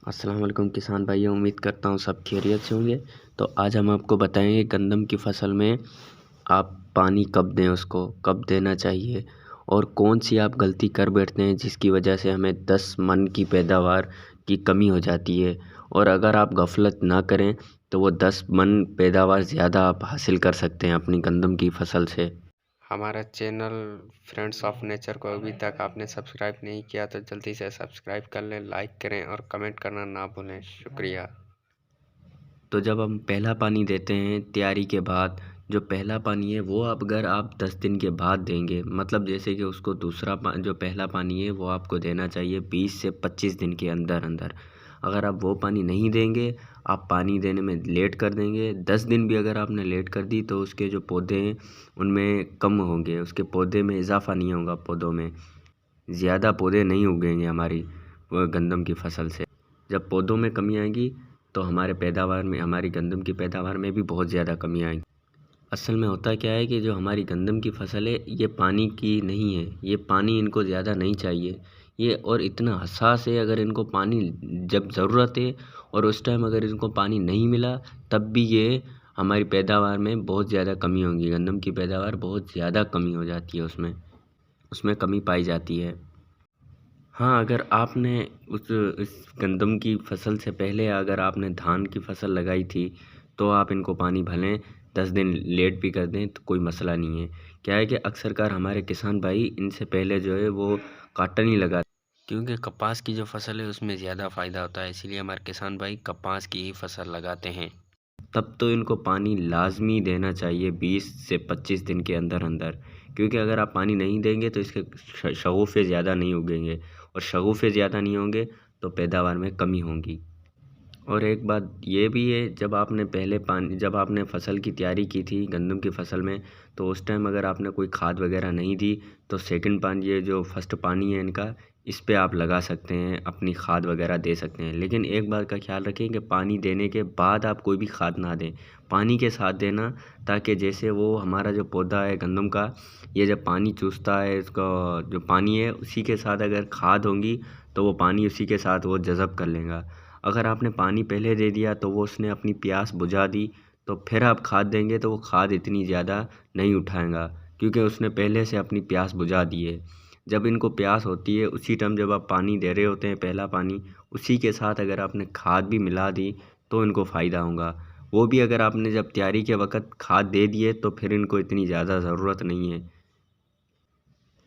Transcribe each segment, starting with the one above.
अस्सलाम वालेकुम किसान भाइयों, उम्मीद करता हूँ सब खैरियत से होंगे। तो आज हम आपको बताएंगे गंदम की फसल में आप पानी कब दें, उसको कब देना चाहिए और कौन सी आप गलती कर बैठते हैं जिसकी वजह से हमें 10 मन की पैदावार की कमी हो जाती है। और अगर आप गफलत ना करें तो वो 10 मन पैदावार ज़्यादा आप हासिल कर सकते हैं अपनी गंदम की फसल से। हमारा चैनल फ्रेंड्स ऑफ नेचर को अभी तक आपने सब्सक्राइब नहीं किया तो जल्दी से सब्सक्राइब कर लें, लाइक करें और कमेंट करना ना भूलें। शुक्रिया। तो जब हम पहला पानी देते हैं तैयारी के बाद, जो पहला पानी है वो आप अगर आप 10 दिन के बाद देंगे, मतलब जैसे कि उसको जो पहला पानी है वो आपको देना चाहिए 20 से 25 दिन के अंदर अंदर। अगर आप वो पानी नहीं देंगे, आप पानी देने में लेट कर देंगे, 10 दिन भी अगर आपने लेट कर दी तो उसके जो पौधे हैं उनमें कम होंगे, उसके पौधे में इजाफा नहीं होगा, पौधों में ज़्यादा पौधे नहीं उगेंगे हमारी गंदम की फसल से। जब पौधों में कमी आएगी तो हमारे पैदावार में, हमारी गंदम की पैदावार में भी बहुत ज़्यादा कमी आएगी। असल में होता क्या है कि जो हमारी गंदम की फसल है ये पानी की नहीं है, ये पानी इनको ज़्यादा नहीं चाहिए। ये और इतना हसास है, अगर इनको पानी जब ज़रूरत है और उस टाइम अगर इनको पानी नहीं मिला तब भी ये हमारी पैदावार में बहुत ज़्यादा कमी होगी, गंदम की पैदावार बहुत ज़्यादा कमी हो जाती है, उसमें उसमें कमी पाई जाती है। हाँ, अगर आपने इस गंदम की फसल से पहले अगर आपने धान की फसल लगाई थी तो आप इनको पानी भलें 10 दिन लेट भी कर दें तो कोई मसला नहीं है। क्या है कि अक्सरकार हमारे किसान भाई इनसे पहले जो है वो कॉटन ही लगा, क्योंकि कपास की जो फसल है उसमें ज़्यादा फ़ायदा होता है, इसीलिए हमारे किसान भाई कपास की ही फसल लगाते हैं। तब तो इनको पानी लाजमी देना चाहिए 20 से 25 दिन के अंदर अंदर, क्योंकि अगर आप पानी नहीं देंगे तो इसके शगुफ़े ज़्यादा नहीं उगेंगे और शगुफ़े ज़्यादा नहीं होंगे तो पैदावार में कमी होगी। और एक बात ये भी है, जब आपने फसल की तैयारी की थी गंदम की फसल में, तो उस टाइम अगर आपने कोई खाद वगैरह नहीं दी तो सेकंड पानी, ये जो फर्स्ट पानी है इनका, इस पे आप लगा सकते हैं, अपनी खाद वगैरह दे सकते हैं। लेकिन एक बात का ख्याल रखें कि पानी देने के बाद आप कोई भी खाद ना दें, पानी के साथ देना, ताकि जैसे वो हमारा जो पौधा है गंदम का, ये जब पानी चूसता है, इसका जो पानी है उसी के साथ अगर खाद होंगी तो वो पानी उसी के साथ वो जज़ब कर लेगा। अगर आपने पानी पहले दे दिया तो वो उसने अपनी प्यास बुझा दी, तो फिर आप खाद देंगे तो वो खाद इतनी ज़्यादा नहीं उठाएगा, क्योंकि उसने पहले से अपनी प्यास बुझा दी है। जब इनको प्यास होती है उसी टाइम जब आप पानी दे रहे होते हैं पहला पानी, उसी के साथ अगर आपने खाद भी मिला दी तो इनको फ़ायदा होगा। वो भी अगर आपने जब तैयारी के वक़्त खाद दे दिए तो फिर इनको इतनी ज़्यादा ज़रूरत नहीं है।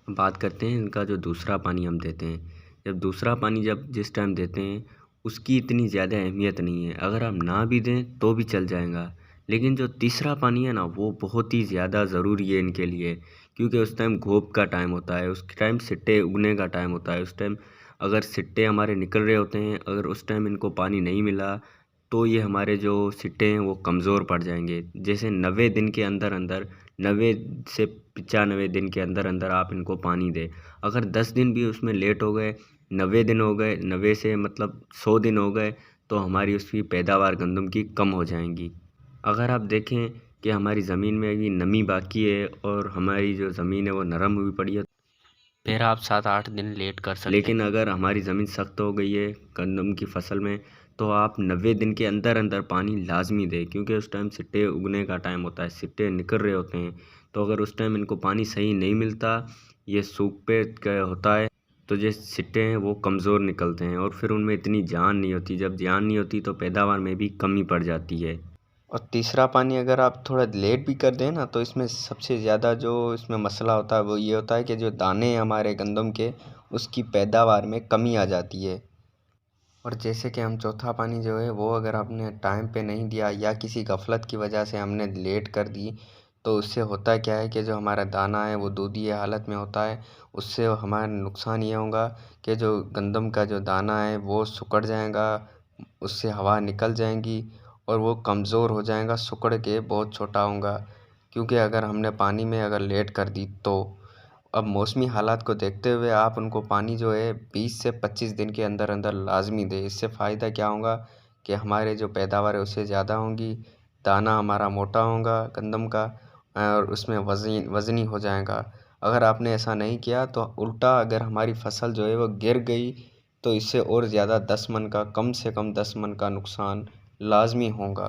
बात करते हैं इनका जो दूसरा पानी हम देते हैं। जब दूसरा पानी जब जिस टाइम देते हैं उसकी इतनी ज़्यादा अहमियत नहीं है, अगर हम ना भी दें तो भी चल जाएगा। लेकिन जो तीसरा पानी है ना वो बहुत ही ज़्यादा ज़रूरी है इनके लिए, क्योंकि उस टाइम घोप का टाइम होता है, उस टाइम सिट्टे उगने का टाइम होता है। उस टाइम अगर सिट्टे हमारे निकल रहे होते हैं, अगर उस टाइम इनको पानी नहीं मिला तो ये हमारे जो सिट्टे हैं वो कमज़ोर पड़ जाएंगे। जैसे 90 दिन के अंदर अंदर, 90 से 95 दिन के अंदर अंदर आप इनको पानी दें। अगर 10 दिन भी उसमें लेट हो गए, 90 दिन हो गए, 90 से मतलब 100 दिन हो गए, तो हमारी उसकी पैदावार गंदम की कम हो जाएंगी। अगर आप देखें कि हमारी ज़मीन में अभी नमी बाकी है और हमारी जो ज़मीन है वो नरम हुई पड़ी है, फिर आप 7-8 दिन लेट कर सकते हैं। लेकिन अगर हमारी ज़मीन सख्त हो गई है गंदम की फसल में, तो आप 90 दिन के अंदर अंदर पानी लाजमी दें, क्योंकि उस टाइम सिट्टे उगने का टाइम होता है, सिट्टे निकल रहे होते हैं। तो अगर उस टाइम इनको पानी सही नहीं मिलता, ये सूख पे होता है, तो जो सिट्टे हैं वो कमज़ोर निकलते हैं और फिर उनमें इतनी जान नहीं होती। जब जान नहीं होती तो पैदावार में भी कमी पड़ जाती है। और तीसरा पानी अगर आप थोड़ा लेट भी कर दें ना तो इसमें सबसे ज़्यादा जो इसमें मसला होता है वो ये होता है कि जो दाने हैं हमारे गंदम के, उसकी पैदावार में कमी आ जाती है। और जैसे कि हम चौथा पानी जो है वो अगर आपने टाइम पे नहीं दिया या किसी गफलत की वजह से हमने लेट कर दी, तो उससे होता क्या है कि जो हमारा दाना है वो दूधिया हालत में होता है। उससे हमारा नुकसान ये होगा कि जो गंदम का जो दाना है वो सिकुड़ जाएगा, उससे हवा निकल जाएगी और वो कमज़ोर हो जाएगा, सिकुड़ के बहुत छोटा होगा। क्योंकि अगर हमने पानी में अगर लेट कर दी तो अब मौसमी हालात को देखते हुए आप उनको पानी जो है 20 से 25 दिन के अंदर अंदर लाजमी दें। इससे फ़ायदा क्या होगा कि हमारे जो पैदावार है उससे ज़्यादा होंगी, दाना हमारा मोटा होगा गंदम का और उसमें वज़नी हो जाएगा। अगर आपने ऐसा नहीं किया तो उल्टा अगर हमारी फसल जो है वो गिर गई तो इससे और ज़्यादा 10 मन का, कम से कम 10 मन का नुकसान लाजमी होगा।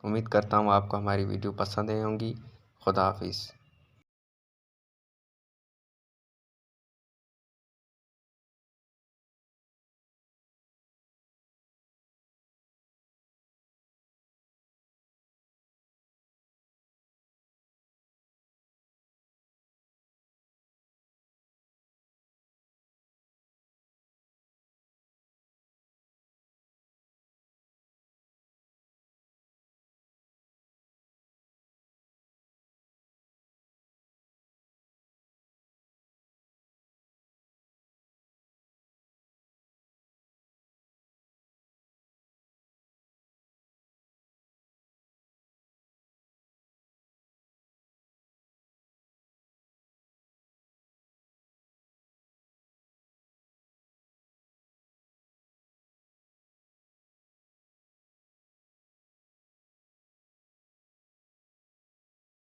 उम्मीद करता हूँ आपको हमारी वीडियो पसंद आई होंगी। खुदा हाफिज़।